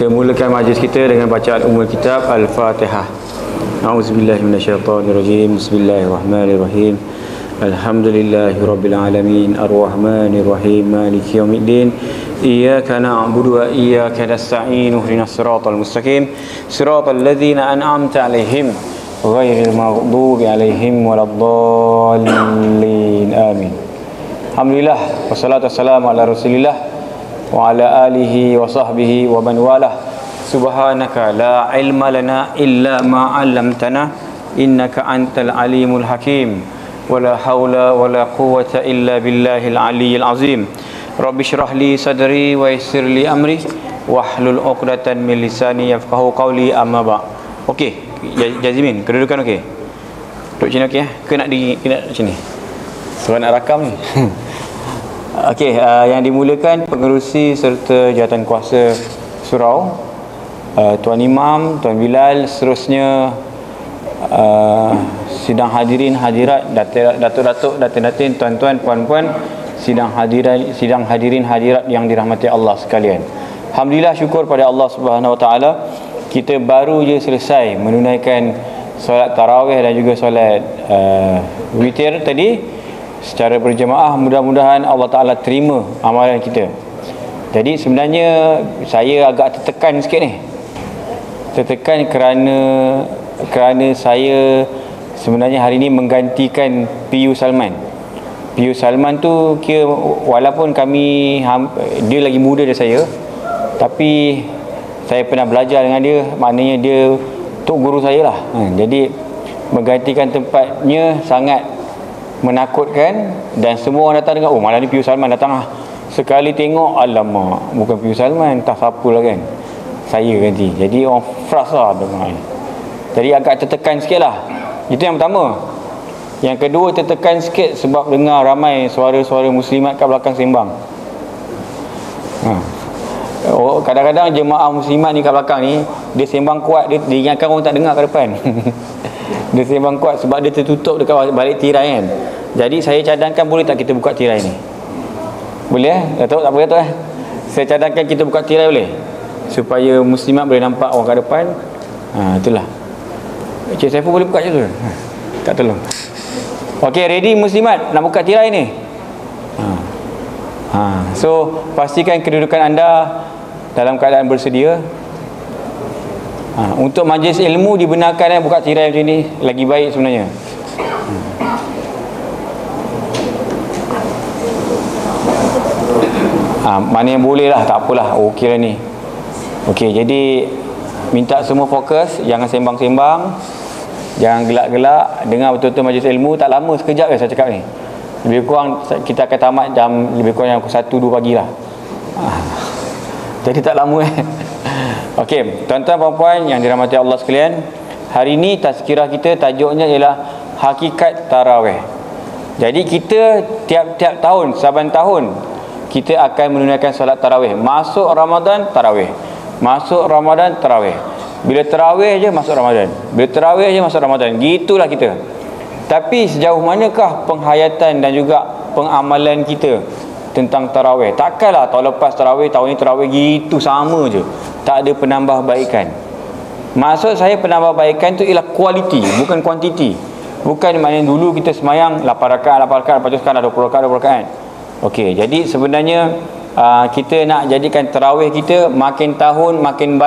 Kita mulakan majlis kita dengan bacaan Ummul Kitab Al-Fatihah. A'udzubillahi minasyaitonirrajim. Bismillahirrahmanirrahim. Alhamdulillahirabbil alamin arrahmanir rahim maliki yaumiddin. Iyyaka na'budu wa iyyaka nasta'in. Ihdinas siratal mustaqim. Siratal ladzina an'amta 'alaihim ghairil maghdubi 'alaihim waladdallin. Amin. Alhamdulillah wassalatu wassalamu ala Rasulillah wa ala alihi wa sahbihi wa man walah. Subhanaka la ilma lana illa ma 'allamtana innaka antal alimul hakim. Wala haula wala quwwata illa billahil aliyyil azim. Rabbi shrah li sadri wa yassir li amri wahlul 'uqdatan min lisani yafqahu qawli. Amma ba'. Okey, Jazimin, kedudukan okey. Duduk sini okey ke nak sini? Sebab nak rakam ni. Okey, yang dimulakan pengerusi serta jawatan kuasa surau, Tuan Imam, Tuan Bilal, seterusnya sidang hadirin hadirat, datuk-datuk, datin-datin, tuan-tuan, puan-puan, sidang hadirin hadirat yang dirahmati Allah sekalian. Alhamdulillah, syukur pada Allah Subhanahu Wa Taala, kita baru je selesai menunaikan solat tarawih dan juga solat witir tadi secara berjemaah. Mudah-mudahan Allah Ta'ala terima amalan kita. Jadi sebenarnya saya agak tertekan sikit ni. Tertekan kerana saya sebenarnya hari ni menggantikan PU Salman. PU Salman tu kira walaupun dia lagi muda dari saya, tapi saya pernah belajar dengan dia, maknanya dia tok guru saya lah. Jadi menggantikan tempatnya sangat menakutkan, dan semua orang datang dengar, oh malam ni PU Salman datang lah. Sekali tengok, alamak, bukan PU Salman, tak siapa lah kan, saya ganti. Jadi orang frasa dengar. Jadi agak tertekan sikit lah. Itu yang pertama. Yang kedua, tertekan sikit sebab dengar ramai suara-suara muslimat kat belakang sembang. Kadang-kadang jemaah muslimat ni kat belakang ni, dia sembang kuat, dia ingatkan orang tak dengar kat depan. Dia sembang kuat sebab dia tertutup dekat balik tirai kan. Jadi saya cadangkan, boleh tak kita buka tirai ni? Boleh Datuk? Tak boleh Datuk Saya cadangkan kita buka tirai boleh? Supaya muslimat boleh nampak orang kat depan. Itulah. Cik Saiful boleh buka je tu? Tak tolong. Okey, ready muslimat nak buka tirai ni? So pastikan kedudukan anda dalam keadaan bersedia. Untuk majlis ilmu dibenarkan buka tirai macam ni, lagi baik sebenarnya. Mana yang boleh lah, tak apalah, okey lah ni. Okey, jadi minta semua fokus, jangan sembang-sembang, jangan gelak-gelak, dengar betul-betul majlis ilmu. Tak lama, sekejap je saya cakap ni. Lebih kurang kita akan tamat jam lebih kurang 1-2 pagi lah. Jadi tak lama Okey, tuan-tuan puan-puan yang dirahmati Allah sekalian, hari ini tazkirah kita tajuknya ialah hakikat tarawih. Jadi kita tiap-tiap tahun, saban tahun kita akan menunaikan solat tarawih. Masuk Ramadan tarawih, masuk Ramadan tarawih. Bila tarawih je masuk Ramadan, bila tarawih je masuk Ramadan. Gitulah kita. Tapi sejauh manakah penghayatan dan juga pengamalan kita tentang tarawih? Takkanlah tahun lepas tarawih, tahun ini tarawih gitu sama je, tak ada penambahbaikan. Maksud saya penambahbaikan tu ialah kualiti, bukan kuantiti. Bukan maknanya dulu kita semayang 8 rakaat, lepas tu sekarang dah 20 rakaat. Okey, jadi sebenarnya kita nak jadikan tarawih kita makin tahun makin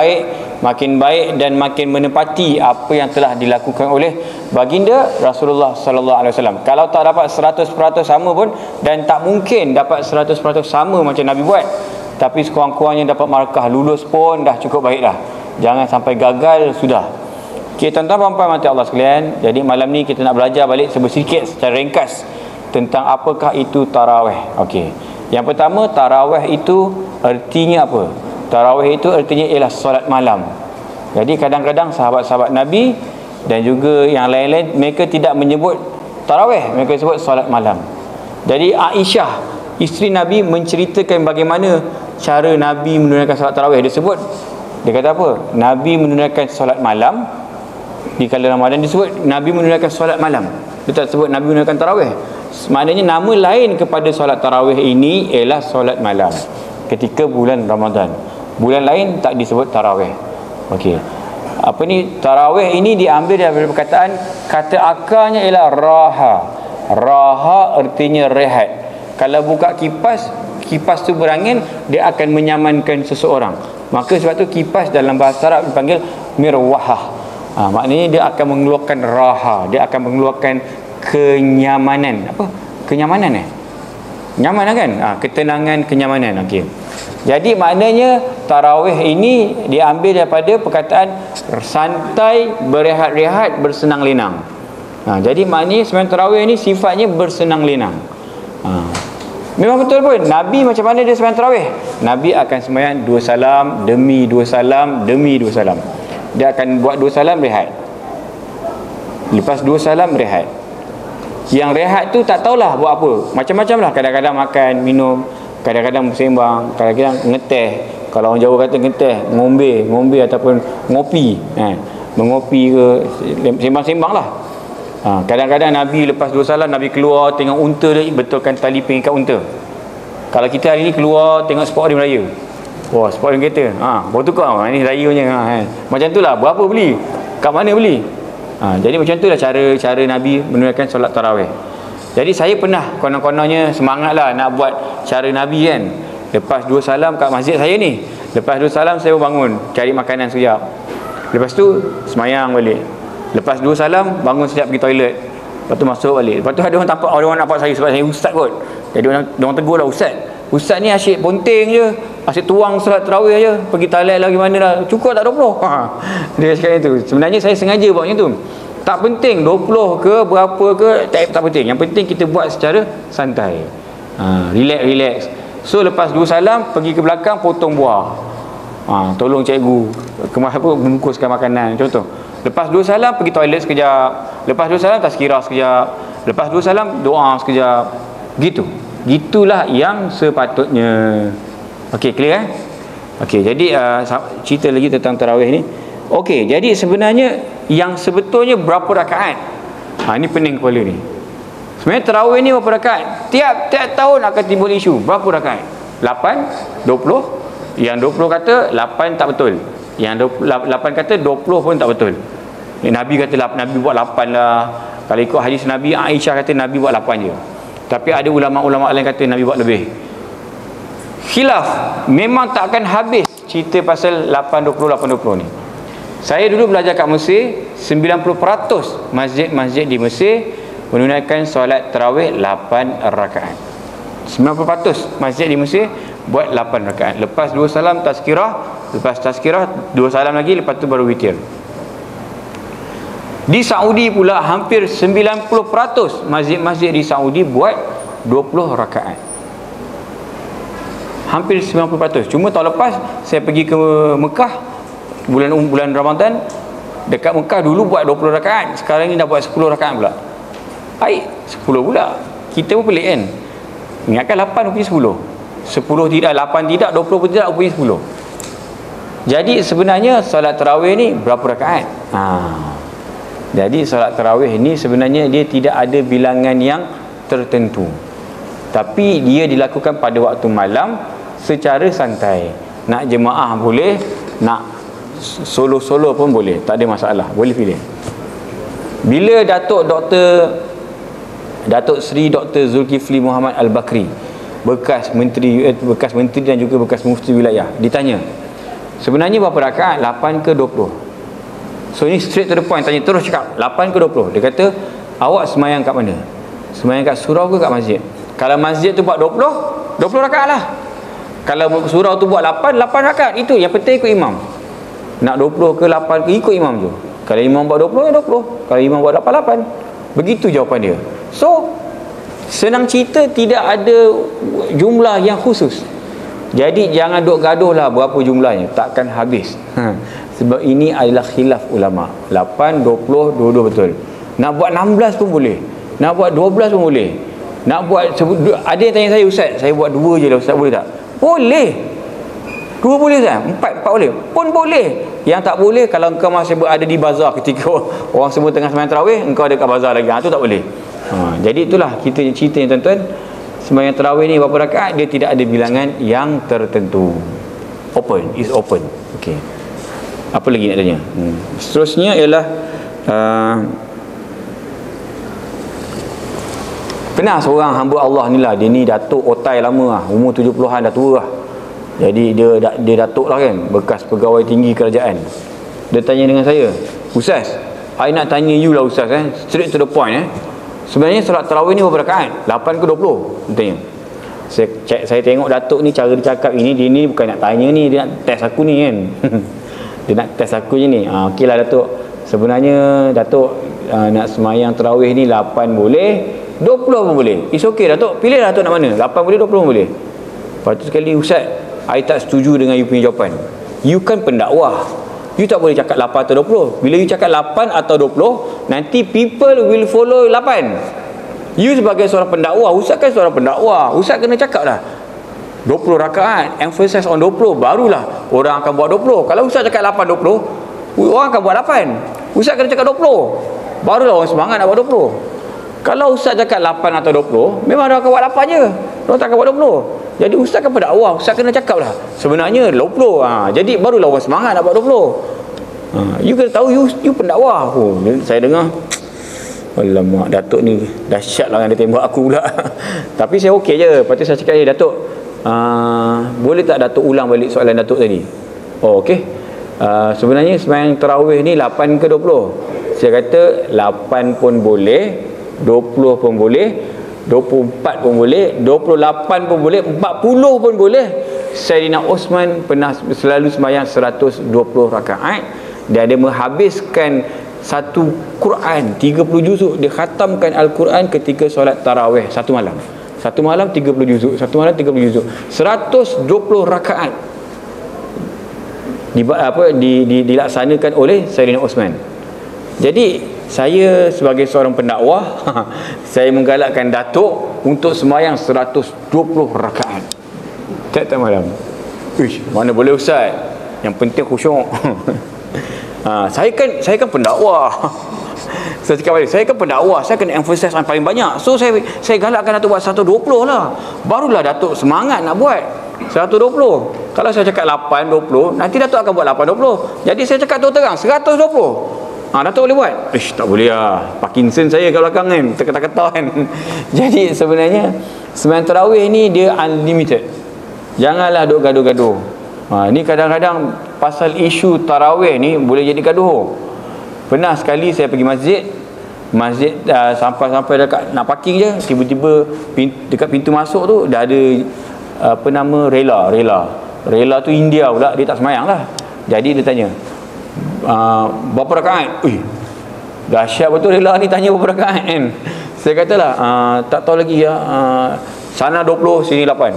baik dan makin menepati apa yang telah dilakukan oleh baginda Rasulullah sallallahu alaihi wasallam. Kalau tak dapat 100% sama pun, dan tak mungkin dapat 100% sama macam Nabi buat, tapi sekurang-kurangnya dapat markah, lulus pun dah cukup baik dah. Jangan sampai gagal sudah. Okey, tuan-tuan puan-puan mati Allah sekalian, jadi malam ni kita nak belajar balik sedikit secara ringkas tentang apakah itu tarawih. Okey. Yang pertama, tarawih itu artinya apa? Tarawih itu artinya ialah solat malam. Jadi kadang-kadang sahabat-sahabat Nabi dan juga yang lain-lain, mereka tidak menyebut tarawih, mereka sebut solat malam. Jadi Aisyah, isteri Nabi, menceritakan bagaimana cara Nabi menunaikan solat tarawih. Dia kata apa? Nabi menunaikan solat malam di kala Ramadan. Disebut Nabi menunaikan solat malam, dia tak sebut Nabi menunaikan tarawih. Maknanya nama lain kepada solat tarawih ini ialah solat malam ketika bulan Ramadan. Bulan lain tak disebut tarawih. Okey. Apa ni, tarawih ini diambil daripada perkataan, kata akarnya ialah raha. Raha artinya rehat. Kalau buka kipas, kipas tu berangin, dia akan menyamankan seseorang. Maka sebab tu kipas dalam bahasa Arab dipanggil mirwahah. Maknanya dia akan mengeluarkan raha, dia akan mengeluarkan kenyamanan. Apa? Kenyamanan nyaman kan? Ketenangan, kenyamanan. Okey. Jadi maknanya tarawih ini diambil daripada perkataan santai, berehat-rehat, bersenang lenang. Jadi maknanya sembahyang tarawih ini sifatnya bersenang lenang. Memang betul pun Nabi macam mana dia sembahyang tarawih? Nabi akan sembahyang 2 salam demi 2 salam demi 2 salam. Dia akan buat 2 salam rehat. Lepas 2 salam rehat. Yang rehat tu tak tahulah buat apa. Macam-macam lah. Kadang-kadang makan, minum, kadang-kadang bersembang, kadang-kadang ngeteh. Kalau orang Jawa kata ngeteh, ngombe ataupun ngopi. Mengopi ke, sembang-sembang lah. Kadang-kadang Nabi lepas 2 salam, Nabi keluar tengok unta dia, betulkan tali pengikat unta. Kalau kita hari ni keluar tengok sport dia meraya, wah, sport dia kereta, baru tukar, ni raya punya. Macam tu lah, berapa beli, kat mana beli. Jadi macam tu lah cara Nabi menunaikan solat tarawih. Jadi saya pernah konon-kononnya semangat lah nak buat cara Nabi kan. Lepas 2 salam kat masjid saya ni, lepas 2 salam saya bangun cari makanan sekejap, lepas tu semayang balik. Lepas 2 salam bangun sekejap pergi toilet, lepas tu masuk balik. Lepas tu ada orang nampak saya sebab saya ustaz kot. Jadi orang tegur lah, ustaz ni asyik ponteng je, asyik tuang solat tarawih je, pergi toilet lagi mana lah, cukup tak 20? Dia cakap itu. Sebenarnya saya sengaja buat macam tu. Tak penting 20 ke berapa ke, tak penting. Yang penting kita buat secara santai, relax. So lepas 2 salam pergi ke belakang potong buah, tolong cikgu bungkuskan makanan, contoh. Lepas 2 salam pergi toilet sekejap, lepas 2 salam tazkirah sekejap, lepas 2 salam doa sekejap. Gitulah yang sepatutnya. Okey, clear Okey, jadi cerita lagi tentang tarawih ni. Okey, jadi sebenarnya yang sebetulnya berapa rakaat? Ini pening kepala ni. Sebenarnya tarawih ni berapa rakaat? Tiap tahun akan timbul isu. Berapa rakaat? 8, 20. Yang 20 kata 8 tak betul. Yang 8 kata 20 pun tak betul. Nabi kata Nabi buat 8 lah. Kalau ikut hadis Nabi, Aisyah kata Nabi buat 8 je. Tapi ada ulama-ulama lain kata Nabi buat lebih. Khilaf. Memang tak akan habis cerita pasal 8-20 ni. Saya dulu belajar kat Mesir, 90% masjid-masjid di Mesir menunaikan solat tarawih 8 rakaat. 90% masjid di Mesir buat 8 rakaat. Lepas 2 salam tazkirah, lepas tazkirah 2 salam lagi, lepas tu baru witir. Di Saudi pula hampir 90% masjid-masjid di Saudi buat 20 rakaat. Hampir 90%. Cuma tahun lepas saya pergi ke Mekah bulan Ramadan, dekat Mekah dulu buat 20 rakaat, sekarang ni dah buat 10 rakaat pula. 10 pula. Kita pun pelik kan. Ingatkan 8 pergi 10. 10 tidak, 8 tidak, 20 pun tidak, pergi 10. Jadi sebenarnya solat tarawih ni berapa rakaat? Jadi solat tarawih ni sebenarnya dia tidak ada bilangan yang tertentu. Tapi dia dilakukan pada waktu malam secara santai. Nak jemaah boleh, nak solo-solo pun boleh, tak ada masalah, boleh pilih. Bila Datuk Seri Dr. Zulkifli Muhammad Al-Bakri, bekas menteri dan juga bekas mufti wilayah, ditanya sebenarnya berapa rakaat, 8 ke 20? So ni straight to the point, tanya terus cakap 8 ke 20. Dia kata, awak semayang kat mana? Semayang kat surau ke kat masjid? Kalau masjid tu buat 20 rakaat lah. Kalau surau tu buat 8 rakaat. Itu yang penting ikut imam. Nak 20 ke 8 ke, ikut imam je. Kalau imam buat 20 ya 20. Kalau imam buat 8. Begitu jawapan dia. So senang cerita, tidak ada jumlah yang khusus. Jadi jangan duk gaduh lah berapa jumlahnya, takkan habis. Sebab ini adalah khilaf ulama. 8, 20, dua-dua betul. Nak buat 16 pun boleh, nak buat 12 pun boleh. Nak buat, ada yang tanya saya, ustaz, saya buat 2 je lah ustaz, boleh tak? Boleh. 2 boleh ustaz? 4 boleh? Pun boleh. Yang tak boleh kalau engkau masih berada di bazar ketika orang semua tengah sembahyang tarawih, engkau ada kat bazar lagi, itu tak boleh. Jadi itulah kita ceritanya tuan-tuan. Sembahyang tarawih ni berapa rakaat, dia tidak ada bilangan yang tertentu. Open, is open. Okey. Apa lagi nak tanya? Seterusnya ialah pernah seorang hamba Allah ni lah, dia ni datuk otai lama lah, umur 70-an dah tua lah. Jadi dia datuk lah kan, bekas pegawai tinggi kerajaan. Dia tanya dengan saya, Ustaz, I nak tanya you lah Ustaz, straight to the point. Sebenarnya solat tarawih ni berapa rakaat? 8 ke 20? Dia tanya. Saya tengok datuk ni, cara dia cakap ini, dia ni bukan nak tanya ni, dia nak test aku ni kan. Dia nak test aku je ni. Okey lah datuk, sebenarnya datuk nak semayang tarawih ni 8 boleh, 20 pun boleh. It's okay datuk, pilih lah datuk nak mana, 8 boleh, 20 pun boleh. Lepas tu sekali, Ustaz, I tak setuju dengan you punya jawapan. You kan pendakwah, you tak boleh cakap 8 atau 20. Bila you cakap 8 atau 20, nanti people will follow 8. You sebagai seorang pendakwah, Ustaz kan seorang pendakwah, Ustaz kena cakap lah 20 rakaat, emphasize on 20, barulah orang akan buat 20. Kalau Ustaz cakap 8, 20, orang akan buat 8. Ustaz kena cakap 20, barulah orang semangat nak buat 20. Kalau Ustaz cakap 8 atau 20, memang orang akan buat 8 je, orang tak akan buat 20. Jadi Ustaz kan pendakwah, Ustaz kena cakap lah sebenarnya 20. Jadi barulah orang semangat nak buat 20. You kena tahu you pendakwah. Saya dengar, alamak, datuk ni dahsyat lah, dia tembak aku pula. Tapi saya okey je. Lepas tu saya cakap, datuk, boleh tak datuk ulang balik soalan datuk tadi? Oh okey. Sebenarnya sembahyang tarawih ni 8 ke 20? Saya kata 8 pun boleh, 20 pun boleh, 24 pun boleh, 28 pun boleh, 40 pun boleh. Sayyidina Osman pernah selalu sembahyang 120 rakaat dan dia menghabiskan satu Quran 30 juzuk, dia khatamkan Al-Quran ketika solat tarawih satu malam. Satu malam 30 juzuk, satu malam 30 juzuk. 120 rakaat dilaksanakan oleh Sayyidina Osman. Jadi saya sebagai seorang pendakwah saya menggalakkan datuk untuk sembahyang 120 rakaat tiap-tiap malam. Mana boleh Ustaz, yang penting khusyuk. Saya kan pendakwah. Saya cakap balik, saya kan pendakwah, saya kena emphasize yang paling banyak. So saya galakkan datuk buat 120 lah, barulah datuk semangat nak buat 120. Kalau saya cakap 8, 20, nanti datuk akan buat 8, 20. Jadi saya cakap terang 120. Datuk boleh buat? Tak boleh lah, Parkinson saya kat belakang kan, terketar-ketar kan. Jadi sebenarnya sembahyang tarawih ni dia unlimited. Janganlah duk gaduh-gaduh. Ni kadang-kadang pasal isu tarawih ni boleh jadi gaduh. Pernah sekali saya pergi masjid sampai dekat nak parking je, tiba-tiba dekat pintu masuk tu dah ada apa nama, rela tu India pula, dia tak semayang lah. Jadi dia tanya, berapa rakaat? Dahsyat betul rela ni tanya berapa rakaat kan. Saya katalah tak tahu lagi ya, sana 20 sini 8.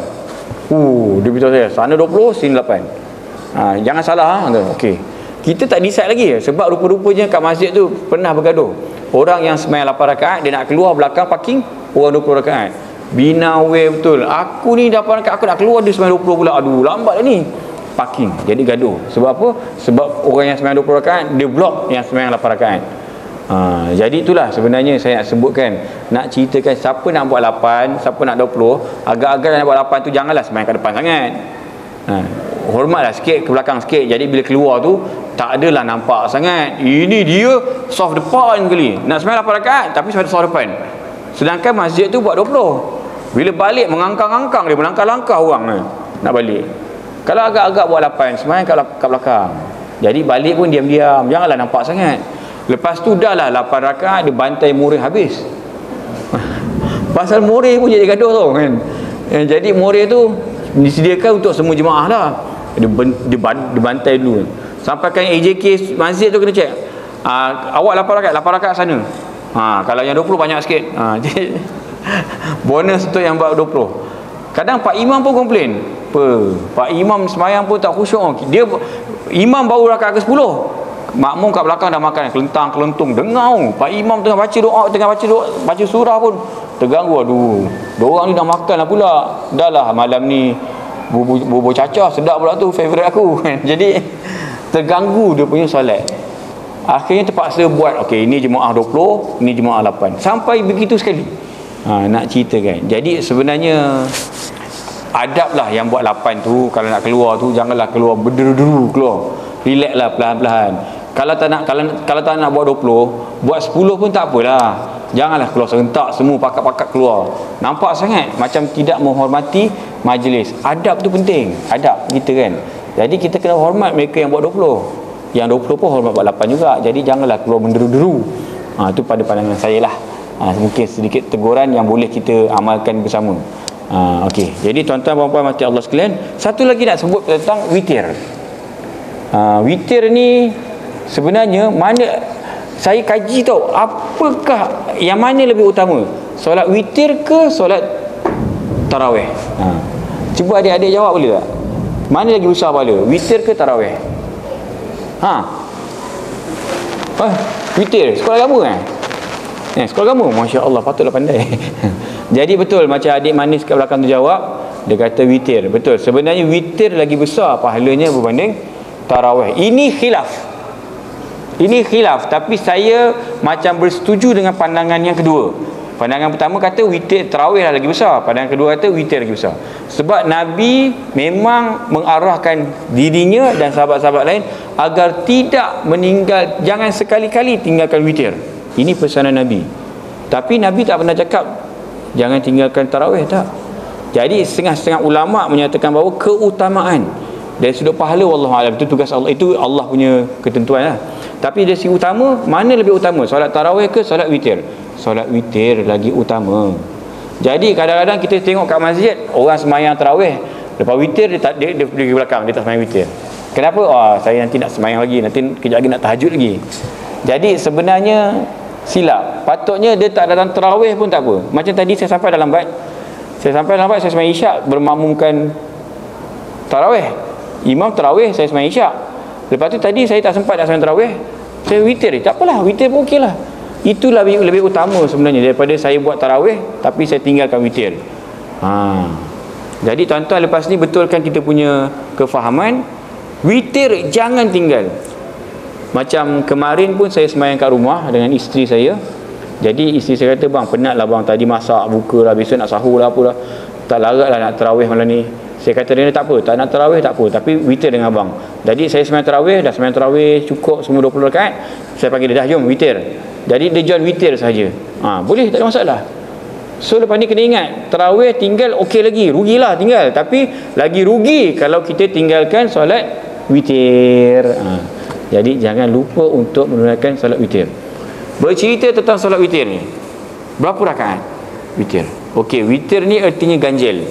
Dia beritahu saya sana 20 sini 8. Jangan salah okey. Kita tak decide lagi sebab rupa-rupanya kat masjid tu pernah bergaduh. Orang yang sembahyang 8 rakaat, dia nak keluar belakang parking, orang 20 rakaat. Binawe betul. Aku ni 8 rakaat, aku nak keluar, dia sembahyang 20 pula. Aduh, lambat dah ni. Parking. Jadi gaduh. Sebab apa? Sebab orang yang sembahyang 20 rakaat, dia block yang sembahyang 8 rakaat. Jadi itulah sebenarnya saya nak sebutkan, nak ceritakan siapa nak buat 8, siapa nak 20. Agak-agak nak buat 8 tu janganlah sembahyang kat depan sangat. Hormatlah sikit ke belakang sikit. Jadi bila keluar tu tak adalah nampak sangat. Ini dia soft depan kali. Nak sembahyang 8 rakaat tapi soft depan. Sedangkan masjid tu buat 20. Bila balik mengangkang-angkang dia, melangkah-langkah orang nak balik. Kalau agak-agak buat 8, sembahyang kat belakang. Jadi balik pun diam-diam, janganlah nampak sangat. Lepas tu dah lah 8 rakaat dia bantai murid habis. Pasal murid pun jadi gaduh tu kan. Jadi murid tu disediakan untuk semua jemaah lah. Dia bantai dulu. Sampai kan AJK masjid tu kena cek. Awak 8 rakaat sana. Kalau yang 20 banyak sikit. Jadi bonus untuk yang buat 20. Kadang Pak Imam pun komplain. Pak Imam sembahyang pun tak khusyuk. Dia imam baru rakaat ke-10. Makmum kat belakang dah makan kelentang-kelentung, dengar Pak Imam tengah baca doa, baca surah pun terganggu. Aduh, diorang ni dah makan lah pula. Dah lah malam ni bubur cacah sedap pula tu, favourite aku. Jadi terganggu dia punya solat. Akhirnya terpaksa buat, okey, ini jemaah 20, ini jemaah 8. Sampai begitu sekali. Nak ceritakan. Jadi sebenarnya adablah yang buat 8 tu. Kalau nak keluar tu janganlah keluar berderu-deru, keluar relax lah, perlahan-perlahan. Kalau tak nak buat 20, buat 10 pun tak apalah. Janganlah keluar serentak semua pakat-pakat keluar. Nampak sangat macam tidak menghormati majlis. Adab tu penting, adab kita kan. Jadi kita kena hormat mereka yang buat 20. Yang 20 pun hormat buat 8 juga. Jadi janganlah keluar menderu-deru. Itu pada pandangan saya lah. Mungkin sedikit teguran yang boleh kita amalkan bersama. Okey. Jadi tuan-tuan puan-puan mati Allah sekalian, satu lagi nak sebut tentang witir. Witir ni sebenarnya mana saya kaji tau, apakah yang mana lebih utama, solat witir ke solat tarawih? Cuba adik-adik jawab boleh tak? Mana lagi besar pahala, witir ke tarawih? Witir, sekolah agama kan? Sekolah agama, Masya Allah, patutlah pandai. Jadi betul macam adik manis kat belakang tu jawab, dia kata witir. Betul, sebenarnya witir lagi besar pahalanya berbanding tarawih. Ini khilaf, tapi saya macam bersetuju dengan pandangan yang kedua. Pandangan pertama kata witir tarawih lah lagi besar, pandangan kedua kata witir lagi besar. Sebab Nabi memang mengarahkan dirinya dan sahabat-sahabat lain agar tidak meninggal, jangan sekali-kali tinggalkan witir. Ini pesanan Nabi. Tapi Nabi tak pernah cakap jangan tinggalkan tarawih, tak. Jadi setengah-setengah ulama menyatakan bahawa keutamaan dari sudut pahala, wallahualam, itu tugas Allah, itu Allah punya ketentuan lah. Tapi dari segi utama, mana lebih utama, solat tarawih ke solat witir? Solat witir lagi utama. Jadi kadang-kadang kita tengok kat masjid orang sembahyang tarawih, lepas witir dia pergi belakang, dia tak sembahyang witir. Kenapa? Saya nanti nak sembahyang lagi, nanti kejap lagi nak tahajud lagi. Jadi sebenarnya silap. Patutnya dia tak datang tarawih pun tak apa. Macam tadi saya sampai dalam lambat, saya sembahyang isyak, bermakmumkan tarawih. Imam tarawih, saya sembahyang isyak. Lepas tu tadi saya tak sempat nak sembahyang tarawih, saya witir. Tak apalah, witir pun okey lah. Itulah lebih utama sebenarnya daripada saya buat tarawih tapi saya tinggalkan witir. Jadi tuan-tuan, lepas ni betulkan kita punya kefahaman, witir jangan tinggal. Macam kemarin pun saya sembahyang kat rumah dengan isteri saya. Jadi isteri saya kata, bang penat lah bang, tadi masak buka lah, besok nak sahur lah apa lah, tak larat lah nak tarawih malam ni. Saya kata dia, tak apa, tak nak tarawih tak apa, tapi witir dengan abang. Jadi saya sembahyang tarawih cukup semua 20 rakaat. Saya panggil dia, dah jom witir. Jadi dia join witir saja. Boleh, tak ada masalah. So lepas ni kena ingat, tarawih tinggal okey lagi, rugilah tinggal, tapi lagi rugi kalau kita tinggalkan solat witir. Jadi jangan lupa untuk menunaikan solat witir. Bercerita tentang solat witir ni, berapa rakaat witir? Okey, witir ni artinya ganjil.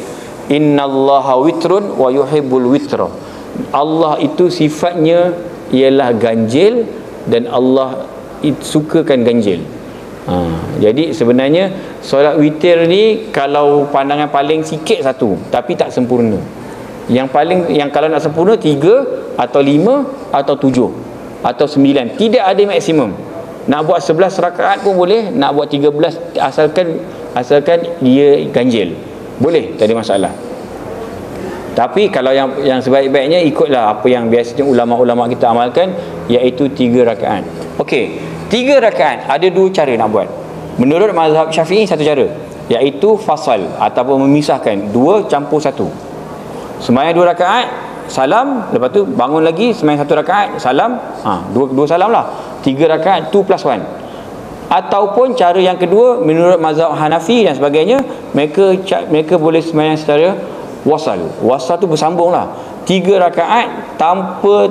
Innallaha witrun wa yuhibbul witra. Allah itu sifatnya ialah ganjil dan Allah sukakan ganjil. Jadi sebenarnya solat witir ni kalau pandangan paling sikit satu, tapi tak sempurna. Yang kalau nak sempurna 3 atau 5 atau 7 atau 9, tidak ada maksimum. Nak buat 11 rakaat pun boleh, nak buat 13, asalkan dia ganjil, boleh, tak ada masalah. Tapi kalau yang sebaik-baiknya ikutlah apa yang biasanya ulama-ulama kita amalkan, iaitu 3 rakaat. Okey, 3 rakaat ada 2 cara nak buat. Menurut mazhab Syafi'i satu cara, iaitu fasal ataupun memisahkan 2 campur 1. Sembahyang 2 rakaat, salam, lepas tu bangun lagi sembahyang 1 rakaat, salam, 2 salam lah. 3 rakaat 2 plus 1. Ataupun cara yang kedua menurut mazhab Hanafi dan sebagainya, mereka boleh sembahyang secara wasal. Wasal tu bersambung lah. 3 rakaat tanpa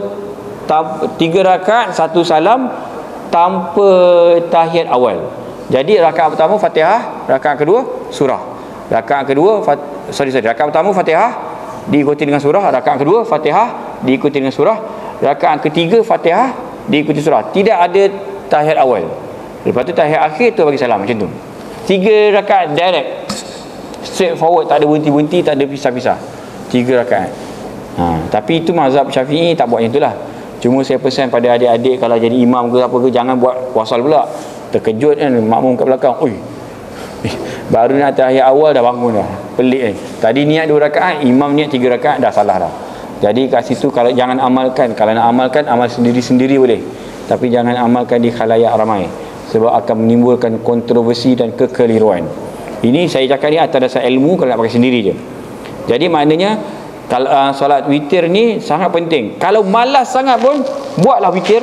3 rakaat 1 salam tanpa tahiyat awal. Jadi rakaat pertama Fatihah, rakaat kedua surah. Rakaat pertama Fatihah diikuti dengan surah, rakaat kedua Fatihah diikuti dengan surah, rakaat ketiga Fatihah diikuti surah. Tidak ada tahiyat awal. Lepas tu tahiyat akhir tu bagi salam, macam tu. 3 rakaat direct, straight forward, tak ada berhenti-berhenti, tak ada pisah-pisah. 3 rakaat. Tapi itu mazhab Syafi'i tak buat macam itulah. Cuma saya pesan pada adik-adik, kalau jadi imam ke apa ke, jangan buat wasal pula. Terkejut kan makmum kat belakang, oi, baru nak tahiyat awal dah bangun dah, pelik kan. Tadi niat 2 rakaat, imam niat 3 rakaat, dah salah dah. Jadi kat situ kalau jangan amalkan. Kalau nak amalkan, amal sendiri-sendiri boleh, tapi jangan amalkan di khalayak ramai, sebab akan menimbulkan kontroversi dan kekeliruan. Ini saya cakap ni atas dasar ilmu, kalau nak pakai sendiri je. Jadi maknanya kalau solat witir ni sangat penting. Kalau malas sangat pun buatlah witir.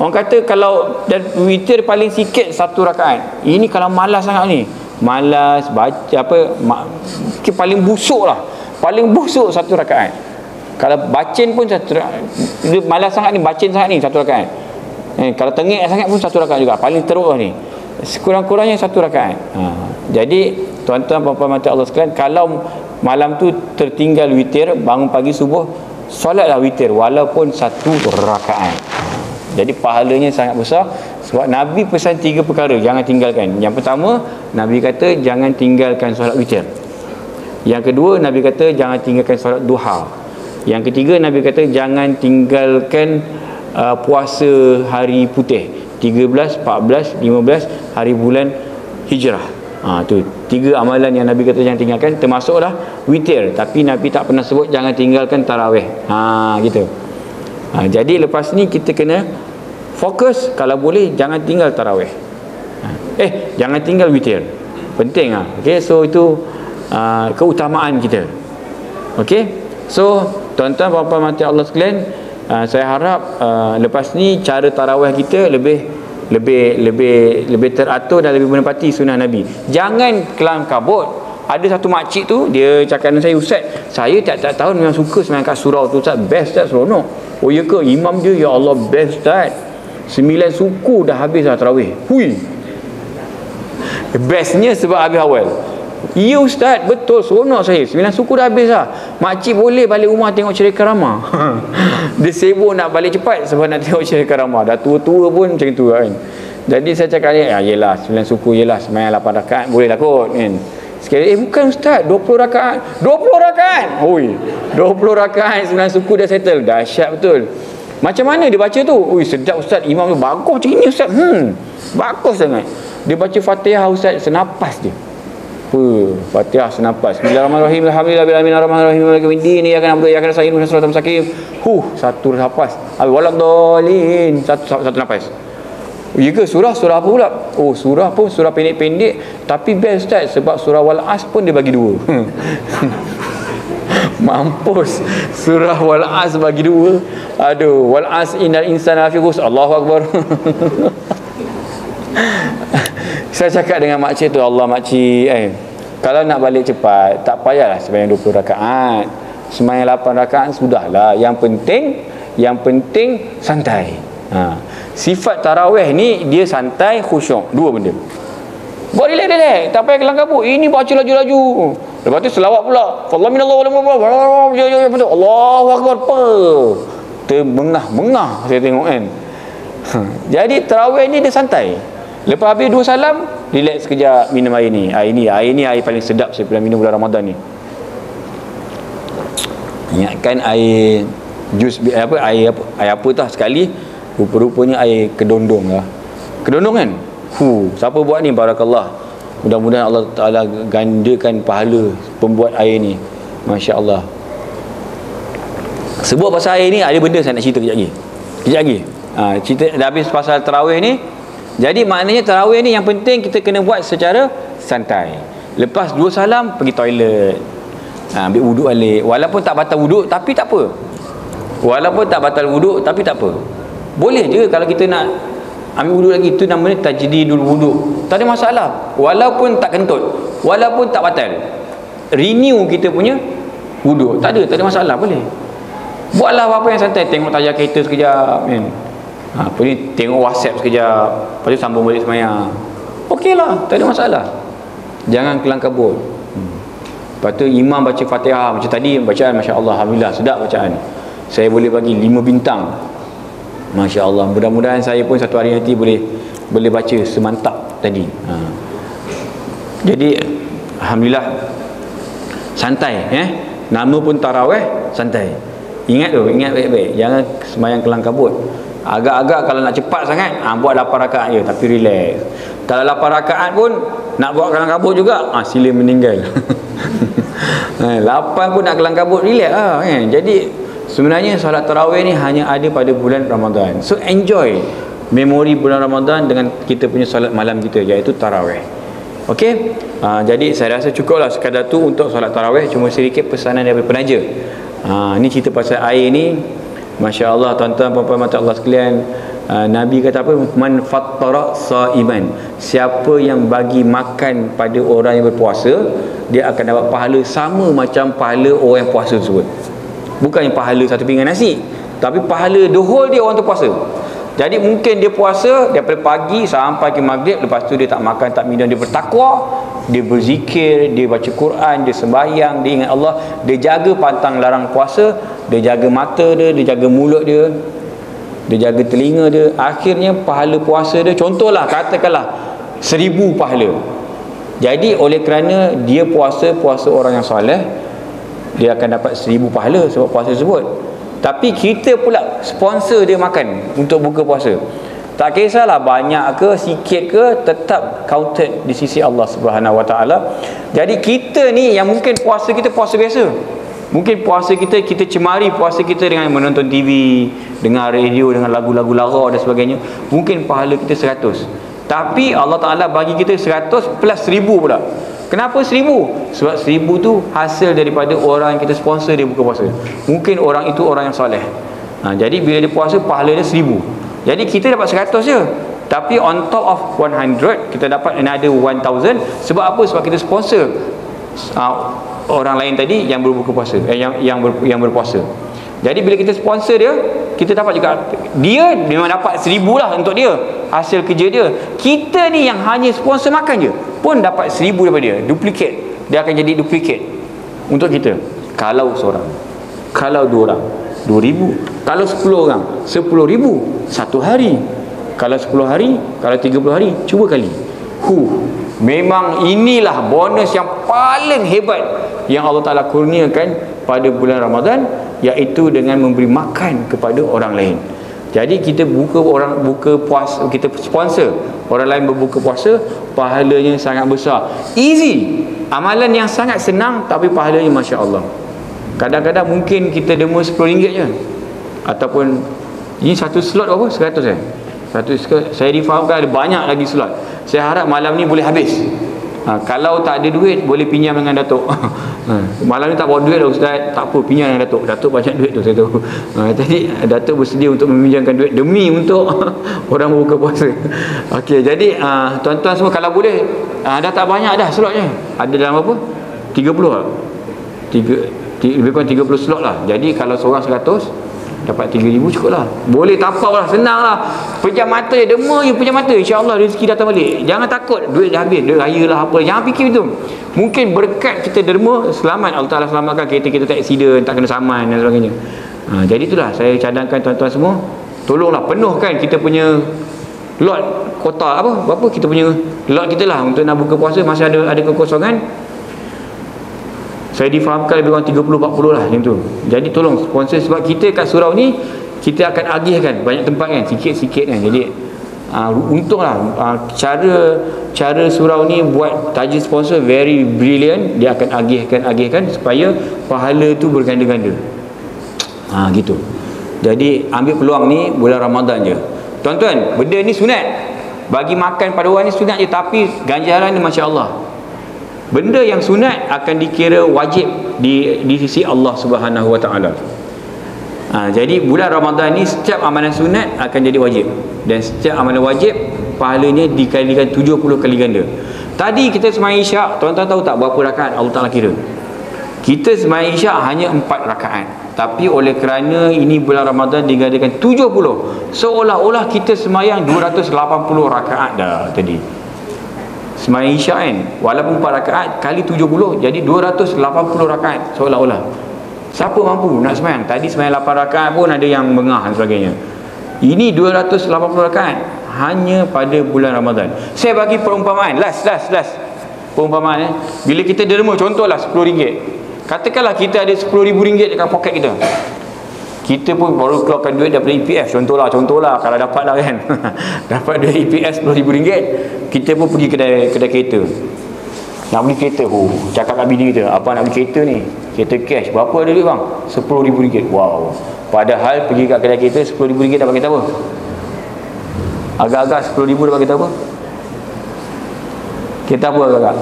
Orang kata kalau dan witir paling sikit 1 rakaat. Ini kalau malas sangat ni, malas baca paling busuk lah. Paling busuk 1 rakaat. Kalau bacin pun malas sangat ni, bacin sangat ni 1 rakaat. Kalau tengik sangat pun 1 rakaat juga. Paling teruk ni, sekurang-kurangnya 1 rakaat. Jadi tuan-tuan puan-puan mati Allah sekalian, kalau malam tu tertinggal witir, bangun pagi subuh solatlah witir walaupun 1 rakaat. Jadi pahalanya sangat besar. Sebab Nabi pesan 3 perkara jangan tinggalkan. Yang pertama, Nabi kata jangan tinggalkan solat witir. Yang kedua, Nabi kata jangan tinggalkan solat duha. Yang ketiga, Nabi kata jangan tinggalkan puasa hari putih, 13, 14, 15 hari bulan Hijrah. Tu 3 amalan yang Nabi kata jangan tinggalkan, termasuklah witir. Tapi Nabi tak pernah sebut jangan tinggalkan tarawih. Gitu. Jadi lepas ni kita kena fokus, kalau boleh jangan tinggal tarawih. Jangan tinggal witir. Penting okey, so itu keutamaan kita. Okey. So tuan-tuan puan-puan mati Allah sekalian, saya harap lepas ni cara tarawih kita lebih teratur dan lebih menepati sunnah Nabi. Jangan kelam kabut. Ada satu makcik tu, dia cakap dengan saya, "Ustaz, saya tak tahun memang suka sembahyang kat surau tu Ustaz, best Ustaz, seronok." "Oh ya ke? Imam dia, ya Allah, best Ustaz. 9 suku dah habis dah tarawih." Hui. Bestnya sebab habis awal. "Ya Ustaz, betul, seronok saya. 9 suku dah habis dah. Makcik boleh balik rumah tengok cerita Rama." Dia sibuk nak balik cepat sebab nak tengok cerita Rama. Dah tua-tua pun macam tu kan. Jadi saya cakap ni, yelah 9 suku, yelah sembahyang 8 rakaat boleh lah kot kan. Sekali, bukan Ustaz, 20 rakaat. 20 rakaat. Oi, 20 rakaat 9 suku dah settle. Dahsyat betul. Macam mana dia baca tu? Ui, sedap Ustaz, imam tu bagus macam ni Ustaz. Bagus sangat. Dia baca Fatihah Ustaz senapas dia. Fatihah senapas. Bismillahirrahmanirrahim. Alhamdulillahirabbil alamin maliki yaumiddin. Iyyaka na'budu wa iyyaka nasta'in. Ihdinas siratal mustaqim. Satu napas. Waladhdallin. Satu napas. Ya ke? Surah apa pula? Surah pun surah pendek-pendek, tapi best Ustaz sebab surah Wal-As pun dia bagi 2. Mampus. Surah Wal-As bagi 2. Aduh, Wal-As innal insana lafi khusr. Allahu akbar. Saya cakap dengan makcik tu, "Allah makcik, kalau nak balik cepat tak payahlah sembahyang 20 rakaat. Sembahyang 8 rakaat sudahlah. Yang penting santai." Sifat tarawih ni dia santai, khusyuk, 2 benda. Buat relax, tak payah kelang kabut. Ini baca laju-laju. Lepas tu selawat pula. Fallahu minallahu Allahu akbar. Termengah-mengah saya tengok kan. Jadi tarawih ni dia santai. Lepas habis 2 salam, relax sekejap, minum air ni. Air ni air paling sedap saya pernah minum bulan Ramadan ni. Ingatkan air jus air apa tah sekali. Rupa-rupanya air kedondong lah. Kedondong kan? Siapa buat ni? Barakallah. Mudah-mudahan Allah Ta'ala gandakan pahala pembuat air ni. Masya Allah. Sebut pasal air ni, ada benda saya nak cerita kejap lagi. Cerita dah habis pasal tarawih ni. Jadi maknanya tarawih ni yang penting kita kena buat secara santai. Lepas 2 salam, pergi toilet, ambil wuduk balik. Walaupun tak batal wuduk, tapi tak apa. Boleh je kalau kita nak ambil wuduk lagi. Itu namanya tajdidul wuduk. Tak ada masalah. Walaupun tak kentut, walaupun tak batal, renew kita punya wuduk. Tak ada masalah, boleh. Buatlah apa-apa yang santai. Tengok tayar kereta sekejap kan. Tengok WhatsApp sekejap, lepas tu sambung balik sembahyang. Okey lah, tak ada masalah. Jangan kelang kabut. Lepas tu imam baca Fatihah macam tadi, bacaan Masya Allah, Alhamdulillah, sedap bacaan. Saya boleh bagi 5 bintang. Masya Allah. Mudah-mudahan saya pun satu hari nanti boleh baca semantap tadi. Jadi Alhamdulillah, santai. Nama pun tarawih, santai. Ingat baik-baik, jangan sembahyang kelang kabut. Agak-agak kalau nak cepat sangat, buat 8 rakaat je, tapi relax. Kalau 8 rakaat pun nak buat kelang kabut juga, sila meninggal. 8 pun nak kelang kabut, relax lah kan. Jadi sebenarnya solat tarawih ni hanya ada pada bulan Ramadan. So enjoy memori bulan Ramadan dengan kita punya solat malam kita, iaitu tarawih. Okey. Jadi saya rasa cukuplah sekadar tu untuk solat tarawih. Cuma sedikit pesanan daripada penaja. Ni cerita pasal air ni. Masya Allah, tuan-tuan puan-puan mata Allah sekalian, Nabi kata apa? Man fattara saiman, siapa yang bagi makan pada orang yang berpuasa, dia akan dapat pahala sama macam pahala orang yang puasa tersebut. Bukan yang pahala satu pinggan nasi, tapi pahala the whole dia orang tu puasa. Jadi mungkin dia puasa daripada pagi sampai ke maghrib, lepas tu dia tak makan tak minum, dia bertakwa, dia berzikir, dia baca Quran, dia sembahyang, dia ingat Allah, dia jaga pantang larang puasa, dia jaga mata dia, dia jaga mulut dia, dia jaga telinga dia. Akhirnya pahala puasa dia, contohlah katakanlah 1000 pahala. Jadi oleh kerana dia puasa orang yang soleh, dia akan dapat 1000 pahala sebab puasa tersebut. Tapi kita pula sponsor dia makan untuk buka puasa, tak kisahlah banyak ke sikit ke, tetap counted di sisi Allah Subhanahu Wa Taala. Jadi kita ni yang mungkin puasa kita puasa biasa, mungkin puasa kita cemari puasa kita dengan menonton TV, dengar radio, dengan lagu-lagu lara dan sebagainya, mungkin pahala kita 100. Tapi Allah Ta'ala bagi kita 100 plus 1000 pula. Kenapa 1000? Sebab 1000 tu hasil daripada orang yang kita sponsor dia buka puasa. Mungkin orang itu orang yang soleh. Jadi bila dia puasa, pahala dia 1000. Jadi kita dapat 100 je, tapi on top of 100 kita dapat another 1000. Sebab apa? Sebab kita sponsor orang lain tadi yang berbuka puasa, yang berpuasa. Jadi bila kita sponsor dia, kita dapat juga, dia memang dapat 1000 lah untuk dia, hasil kerja dia. Kita ni yang hanya sponsor makan je pun dapat 1000 daripada dia, duplicate. Dia akan jadi duplicate untuk kita. Kalau seorang, kalau 2 orang, 2000. Kalau 10 orang, 10,000 satu hari. Kalau 10 hari, kalau 30 hari, cuba kali. Memang inilah bonus yang paling hebat yang Allah Ta'ala kurniakan pada bulan Ramadan, iaitu dengan memberi makan kepada orang lain. Jadi kita kita sponsor orang lain berbuka puasa, pahalanya sangat besar. Easy, amalan yang sangat senang, tapi pahalanya Masya Allah. Kadang-kadang mungkin kita derma RM10 je, ataupun ini satu slot berapa? 100 satu slot. Saya difahamkan ada banyak lagi slot. Saya harap malam ni boleh habis. Kalau tak ada duit, boleh pinjam dengan Datuk. Malam ni tak bawa duit dah Ustaz, tak apa, pinjam dengan Datuk. Datuk banyak duit tu, saya tahu. Jadi Datuk bersedia untuk meminjamkan duit demi untuk orang buka puasa. Okey, jadi tuan-tuan semua kalau boleh, dah tak banyak dah slotnya. Ada dalam apa? 30 lah. Lebih kurang 30 slot lah. Jadi kalau seorang 100 dapat 3,000 cukup lah. Boleh tapau lah, senang lah. Pejam mata je, derma je pejam mata, InsyaAllah rezeki datang balik. Jangan takut duit dah habis, duit raya lah apa, jangan fikir itu. Mungkin berkat kita derma, selamat, Allah Ta'ala selamatkan kereta kita tak accident, tak kena saman dan sebagainya. Jadi itulah saya cadangkan tuan-tuan semua, tolonglah penuhkan kita punya lot kota berapa kita punya lot kita lah untuk nak buka puasa. Masih ada kekosongan. Saya difahamkan lebih kurang 30-40 lah macam tu. Jadi tolong sponsor, sebab kita kat surau ni kita akan agihkan banyak tempat kan, sikit-sikit kan. Jadi untunglah cara surau ni buat tajuk sponsor very brilliant. Dia akan agihkan supaya pahala tu berganda-ganda. Gitu. Jadi ambil peluang ni bulan Ramadan je. Tuan-tuan, benda ni sunat. Bagi makan pada orang ni sunat je, tapi ganjaran ni masya-Allah. Benda yang sunat akan dikira wajib di sisi Allah Subhanahu Wa Taala. Jadi bulan Ramadan ni setiap amalan sunat akan jadi wajib, dan setiap amalan wajib pahalanya dikalikan 70 kali ganda. Tadi kita sembahyang Isyak, tuan-tuan tahu tak berapa rakaat Allah Taala kira? Kita sembahyang Isyak hanya 4 rakaat, tapi oleh kerana ini bulan Ramadan digandakan 70, seolah-olah kita sembahyang 280 rakaat dah tadi. Sembahyang Isyak kan, walaupun 4 rakaat kali 70, jadi 280 rakaat seolah-olah. Siapa mampu nak sembahyang? Tadi sembahyang 8 rakaat pun ada yang bengah dan sebagainya. Ini 280 rakaat hanya pada bulan Ramadan. Saya bagi perumpamaan, last perumpamaan. Bila kita derma, contohlah RM10, katakanlah kita ada RM10,000 dekat poket kita. Kita pun baru keluarkan duit daripada EPF, contohlah kalau dapat lah kan. Dapat duit EPF RM10,000, kita pun pergi kedai kereta, nak beli kereta. Cakap kat bini kita, apa nak beli kereta ni, kereta cash, berapa ada duit bang? RM10,000. Wow. Padahal pergi kat kedai kereta RM10,000 dapat kereta apa? Agak-agak RM10,000 dapat kereta apa? Kereta apa kakak?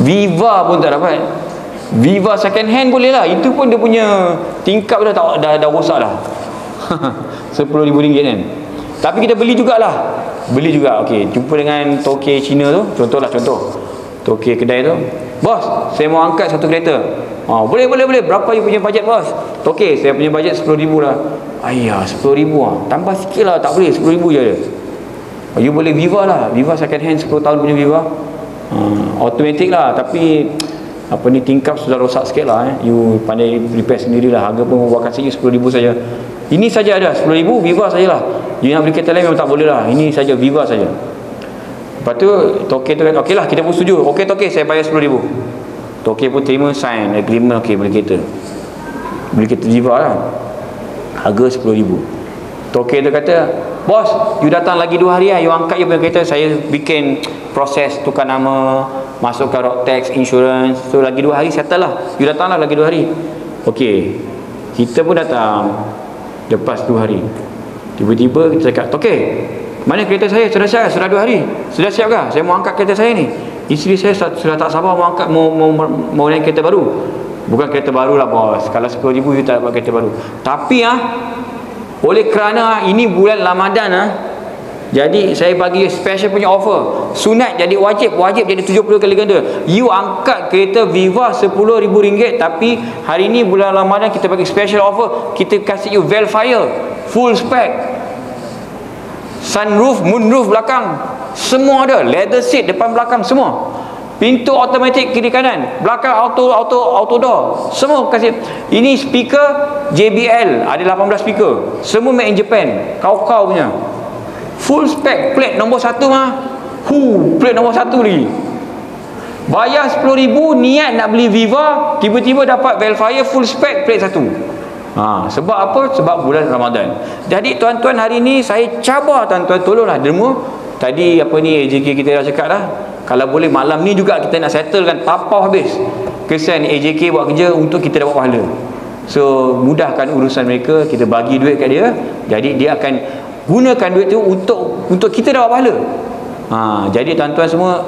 Viva pun tak dapat. Viva second hand boleh lah. Itu pun dia punya tingkap dah rosak dah. RM10,000 kan. Tapi kita beli jugalah. Beli juga. Okey, jumpa dengan toke Cina tu. Contoh. Toke kedai tu. Bos, saya mau angkat satu kereta. Boleh. Berapa you punya bajet, bos? Toke, saya punya bajet RM10,000 lah. Ayah, RM10,000 lah. Tambah sikit lah. Tak boleh, RM10,000 je ada. You boleh Viva lah. Viva second hand 10 tahun punya Viva. Automatic lah. Tapi tingkap sudah rosak sikit lah. You pandai repair sendirilah. Harga pun buat kasih you RM10,000 saja. Ini saja ada RM10,000 Viva sajalah. You nak beli kereta lain memang tak boleh lah. Ini saja Viva saja. Lepas tu toke tu kan, okey lah, kita pun setuju. Okey toke, saya bayar RM10,000. Toke pun terima, sign agreement. Okey, beli kereta Viva lah. Harga RM10,000. Toke tu kata, bos, you datang lagi 2 hari lah. You angkat you punya kereta, saya bikin proses tukar nama, masukkan road tax, insurance. So lagi 2 hari settle lah. You datang lah lagi 2 hari. Okey, kita pun datang. Lepas 2 hari, tiba-tiba kita cakap, okey, mana kereta saya? Sudah siap? Sudah 2 hari. Sudah siap kah? Saya mau angkat kereta saya ni. Isteri saya sudah tak sabar mau angkat, mau naik kereta baru. Bukan kereta baru lah bos. Kalau RM10,000 you tak dapat kereta baru. Tapi oleh kerana ini bulan Ramadan jadi saya bagi special punya offer. Sunat jadi wajib jadi 70 kali ganda. You angkat kereta Viva RM10,000, tapi hari ni bulan Ramadan kita bagi special offer. Kita kasih you Velfire full spec, sunroof, moonroof belakang, semua ada. Leather seat depan belakang semua. Pintu automatik kiri kanan, belakang auto door, semua kasih. Ini speaker JBL, ada 18 speaker, semua made in Japan, kau punya. Full spec, plate nombor 1 plate nombor 1 lagi. Bayar RM10,000, niat nak beli Viva, tiba-tiba dapat Velfire full spec plate 1. Sebab apa? Sebab bulan Ramadan. Jadi tuan-tuan, hari ni saya cabar tuan-tuan, tolonglah derma. Tadi AJK kita dah cakap dah. Kalau boleh malam ni juga kita nak settlekan tapau habis. Kesian AJK buat kerja untuk kita dapat pahala. So mudahkan urusan mereka, kita bagi duit kat dia. Jadi dia akan gunakan duit tu untuk kita dapat pahala. Jadi tuan-tuan semua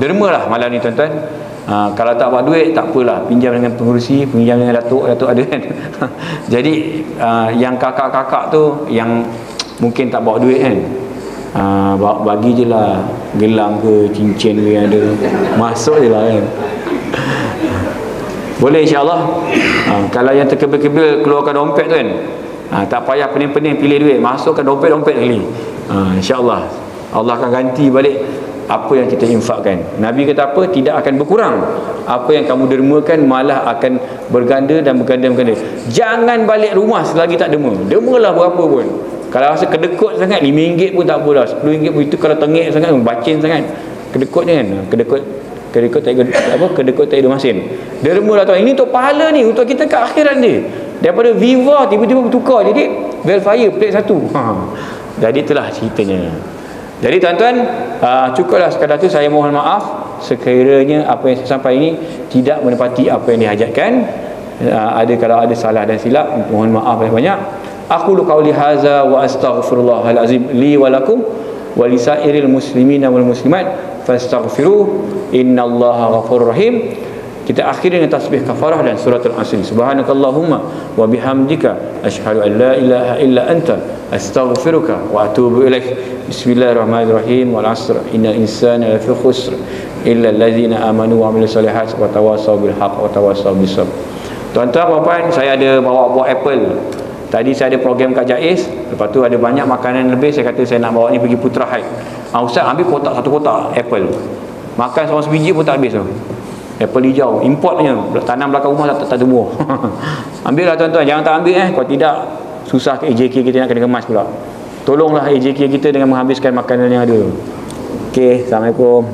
dermalah malam ni tuan-tuan. Kalau tak buat duit tak apalah, pinjam dengan pengurusi, pinjam dengan datuk ada kan. Jadi yang kakak-kakak tu yang mungkin tak bawa duit kan, bagi je lah gelang ke cincin ke yang ada, masuk je lah kan. Boleh insyaAllah. Kalau yang terkebil-kebil keluarkan dompet tu kan, tak payah pening-pening pilih duit, masukkan dompet kali. InsyaAllah Allah akan ganti balik apa yang kita infakkan. Nabi kata apa? Tidak akan berkurang. Apa yang kamu dermakan malah akan berganda dan berganda. Jangan balik rumah selagi tak derma. Dermalah berapa pun. Kalau rasa kedekut sangat, RM5 pun tak apalah, RM10 pun. Itu kalau tengik sangat, bacin sangat, kedekut ni kan, kedekut tak ada masin. Dermalah tuan. Ini untuk pahala ni, untuk kita ke akhirat ni. Daripada Viva tiba-tiba bertukar jadi Velfire plate 1. Jadi itulah ceritanya. Jadi tuan-tuan, cukuplah sekadar tu. Saya mohon maaf sekiranya apa yang saya sampaikan ini tidak menepati apa yang dihajatkan. Kalau ada salah dan silap, mohon maaf banyak-banyak. Aqulu qawli hadza wa astaghfirullahal azim li wa lakum wa lisairil muslimina wal muslimat fastaghfiruh innallaha ghafurur rahim. Kita akhiri dengan tasbih kafarah dan suratul asr. Subhanakallahumma wa bihamdika asyhadu an la ilaha illa anta astaghfiruka wa atubu ilaik. Bismillahirrahmanirrahim. Wal 'asr innal insana lafi khusr illa allazina amanu wa 'amilus solihat wa tawassaw bil haqq wa tawassaw bis sabr. Tuan-tuan puan, saya ada bawa buah apple. Tadi saya ada program kat Jais, lepas tu ada banyak makanan lebih. Saya kata saya nak bawa ni pergi Putra Haid. Ustaz ambil satu kotak apple. Makan seorang sebiji pun tak habis tu. Apple hijau, importnya, tanam belakang rumah tak tumbuh. Ambillah tuan-tuan, jangan tak ambil kalau tidak susah ke AJK kita nak kena kemas pula. Tolonglah AJK kita dengan menghabiskan makanan yang ada. Okey, Assalamualaikum.